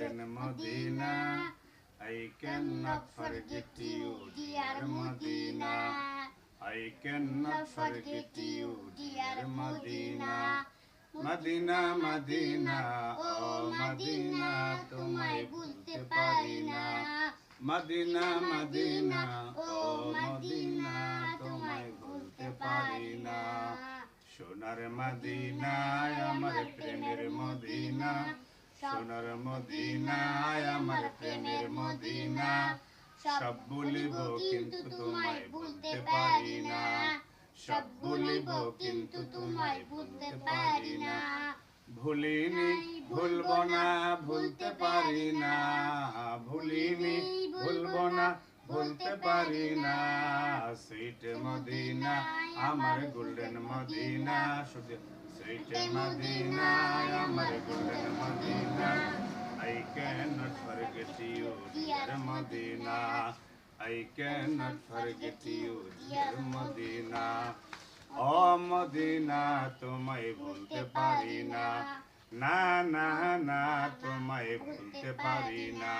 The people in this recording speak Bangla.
golden Medina. I cannot forget you, dear Medina. I cannot forget you, dear Medina. Medina, Medina, oh Medina, তোমায় ভুলতে পারি না। Medina, Medina, oh Medina, তোমায় ভুলতে পারি না। সোনার মদিনায় আমার প্রেমের মদিনা, সোনার মদিনায় আমার প্রেমের মদিনা। সব ভুলিব কিন্তু তোমায় ভুলতে পারি না, সব ভুলিব কিন্তু তোমায় ভুলতে পারি না। ভুলিনি ভুলব না ভুলতে পারি না, ভুলিনি ভুলব না ভুলতে পারি না। সুইট মদিনা আমার গোল্ডেন মদিনা, সুইট মদিনা আমার golden Medina. I cannot forget you, dear Medina. I cannot forget you, dear Medina. Oh Medina, তোমায় ভুলতে পারি না, না না না তোমায় ভুলতে পারি না।